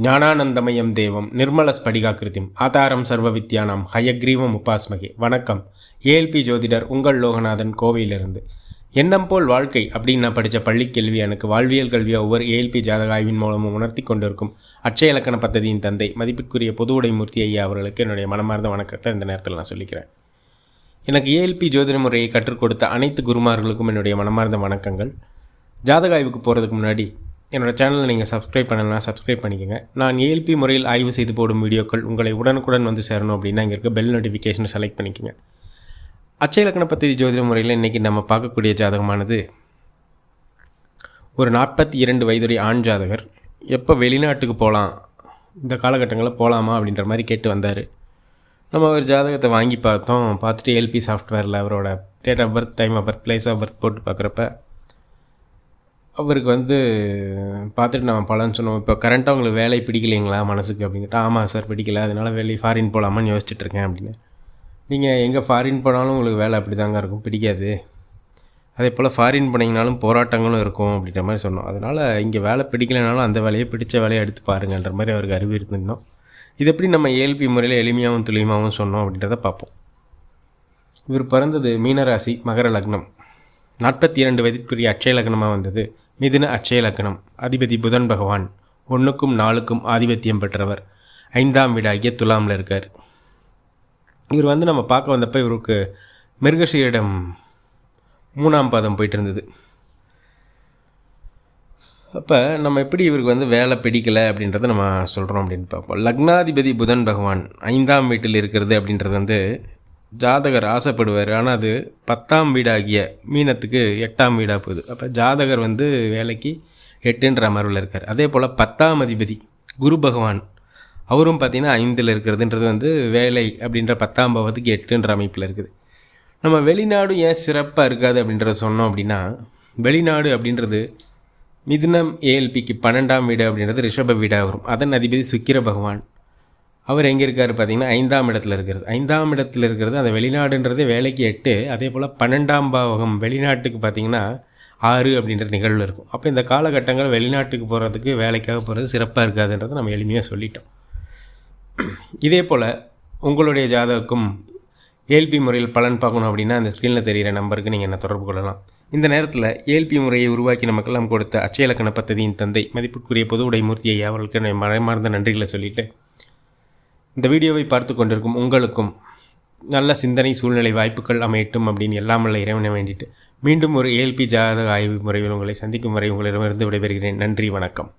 ஞானானந்தமயம் தேவம் நிர்மலஸ்படிகாக்கிருதிம் ஆதாரம் சர்வ வித்யானாம் ஹயக்ரீவம் உபாஸ்மகே. வணக்கம். ஏஎல்பி ஜோதிடர் உங்கள் லோகநாதன், கோவையிலிருந்து. எண்ணம் போல் வாழ்க்கை அப்படின்னு நான் படித்த பள்ளிக்கல்வி எனக்கு வாழ்வியல் கல்வியை ஒவ்வொரு ஏஎல்பி ஜாதக ஆய்வின் மூலமும் உணர்த்தி கொண்டிருக்கும் அட்சய இலக்கண பദ്ധதியின் தந்தை மதிப்பிற்குரிய பொதுவுடைமூர்த்தி ஐயா அவர்களுக்கு என்னுடைய மனமார்ந்த வணக்கத்தை இந்த நேரத்தில் நான் சொல்லிக்கிறேன். எனக்கு ஏஎல்பி ஜோதிட முறையை கற்றுக் கொடுத்த அனைத்து குருமார்களுக்கும் என்னுடைய மனமார்ந்த வணக்கங்கள். ஜாதக ஆய்வுக்கு போகிறதுக்கு முன்னாடி என்னோடய சேனலை நீங்கள் சப்ஸ்கிரைப் பண்ணலாம், சப்ஸ்கிரைப் பண்ணிக்கோங்க. நான் ஏஎல்பி முறையில் ஆய்வு செய்து போடும் வீடியோக்கள் உங்களை உடனுக்குடன் வந்து சேரணும் அப்படின்னா இங்கே இருக்க பெல் நோட்டிஃபிகேஷனை செலக்ட் பண்ணிக்கோங்க. அட்சய இலக்கண பദ്ധதி ஜோதிட முறையில் இன்றைக்கி நம்ம பார்க்கக்கூடிய ஜாதகமானது ஒரு 42 வயதுடைய ஆண் ஜாதகர். எப்போ வெளிநாட்டுக்கு போகலாம், இந்த காலகட்டங்களில் போகலாமா அப்படின்ற மாதிரி கேட்டு வந்தார். நம்ம ஒரு ஜாதகத்தை வாங்கி பார்த்துட்டு ஏஎல்பி சாஃப்ட்வேரில் அவரோட date of birth, time of birth, place of birth போட்டு பார்க்குறப்ப அவருக்கு பார்த்துட்டு நம்ம பலன்னு சொன்னோம். இப்போ கரண்ட்டாக உங்களுக்கு வேலை பிடிக்கலைங்களா மனசுக்கு அப்படிங்கிட்ட, ஆமாம் சார் பிடிக்கல, அதனால் வேலை ஃபாரின் போகலாமான்னு யோசிச்சுட்ருக்கேன் அப்படின்னு. நீங்கள் எங்கே ஃபாரின் போனாலும் உங்களுக்கு வேலை அப்படி தாங்க இருக்கும், பிடிக்காது. அதே போல் ஃபாரின் போனீங்கனாலும் போராட்டங்களும் இருக்கும் அப்படின்ற மாதிரி சொன்னோம். அதனால் இங்கே வேலை பிடிக்கலைனாலும் அந்த வேலையை பிடிச்ச வேலையை எடுத்து பாருங்கன்ற மாதிரி அவருக்கு அறிவுறுத்திருந்தோம். இது எப்படி நம்ம ஏஎல்பி முறையில் எளிமையாகவும் துல்லியமாகவும் சொன்னோம் அப்படின்றத பார்ப்போம். இவர் பிறந்தது மீனராசி, மகர லக்னம். 42 வயதிற்குரிய அட்சய லக்னமாக வந்தது மிதுன அட்சய லக்னம். அதிபதி புதன் பகவான். 1க்கும் 4க்கும் ஆதிபத்தியம் பெற்றவர். 5ஆம் வீடாகிய துலாமில் இருக்கார். இவர் நம்ம பார்க்க வந்தப்போ இவருக்கு மிருகஷீரிடம் 3ஆம் பாதம் போயிட்டு இருந்தது. அப்போ நம்ம எப்படி இவருக்கு வேலை பிடிக்கலை அப்படின்றத நம்ம சொல்கிறோம் அப்படின்னு பார்ப்போம். லக்னாதிபதி புதன் பகவான் 5ஆம் வீட்டில் இருக்கிறது அப்படின்றது ஜாதகர் ஆசைப்படுவார். ஆனால் அது 10ஆம் வீடாகிய மீனத்துக்கு 8ஆம் வீடாக போகுது. அப்போ ஜாதகர் வேலைக்கு 8ன்ற அமர்வில் இருக்கார். அதே போல் 10ஆம் அதிபதி குரு பகவான், அவரும் பார்த்திங்கன்னா 5இல் இருக்கிறதுன்றது வேலை அப்படின்ற 10ஆம் பாவத்துக்கு 8ன்ற அமைப்பில் இருக்குது. நம்ம வெளிநாடு ஏன் சிறப்பாக இருக்காது அப்படின்றத சொன்னோம் அப்படின்னா, வெளிநாடு அப்படின்றது மிதுனம் ஏஎல்பிக்கு 12ஆம் வீடு அப்படின்றது ரிஷப வீடாக வரும். அதன் அதிபதி சுக்கிர பகவான். அவர் எங்கே இருக்கார் பார்த்திங்கன்னா 5ஆம் இடத்துல இருக்கிறது. 5ஆம் இடத்துல இருக்கிறது அந்த வெளிநாடுன்றது வேலைக்கு 8. அதே போல் 12ஆம் பாவகம் வெளிநாட்டுக்கு பார்த்திங்கன்னா 6 அப்படின்ற நிகழ்வு இருக்கும். அப்போ இந்த காலகட்டங்கள் வெளிநாட்டுக்கு போகிறதுக்கு, வேலைக்காக போகிறது சிறப்பாக இருக்காதுன்றதை நம்ம எளிமையாக சொல்லிட்டோம். இதே போல் உங்களுடைய ஜாதகக்கும் ஏஎல்பி முறையில் பலன் பார்க்கணும் அப்படின்னா அந்த ஸ்க்ரீனில் தெரிகிற நம்பருக்கு நீங்கள் என்ன தொடர்பு கொள்ளலாம். இந்த நேரத்தில் ஏஎல்பி முறையை உருவாக்கி நமக்கெல்லாம் கொடுத்த அட்சய இலக்கண பദ്ധதியின் தந்தை மதிப்புக்குரிய பொதுவுடைமூர்த்தி ஐயா அவர்களுக்கு மனமார்ந்த நன்றிகளை சொல்லிவிட்டு, இந்த வீடியோவை பார்த்து கொண்டிருக்கும் உங்களுக்கும் நல்ல சிந்தனை, சூழ்நிலை, வாய்ப்புகள் அமையட்டும் அப்படின்னு எல்லாமல்ல இறைவனை வேண்டிட்டு மீண்டும் ஒரு ஏஎல்பி ஜாதக ஆய்வு முறையில் உங்களை சந்திக்கும் வரை உங்களிடமிருந்து விடைபெறுகிறேன். நன்றி, வணக்கம்.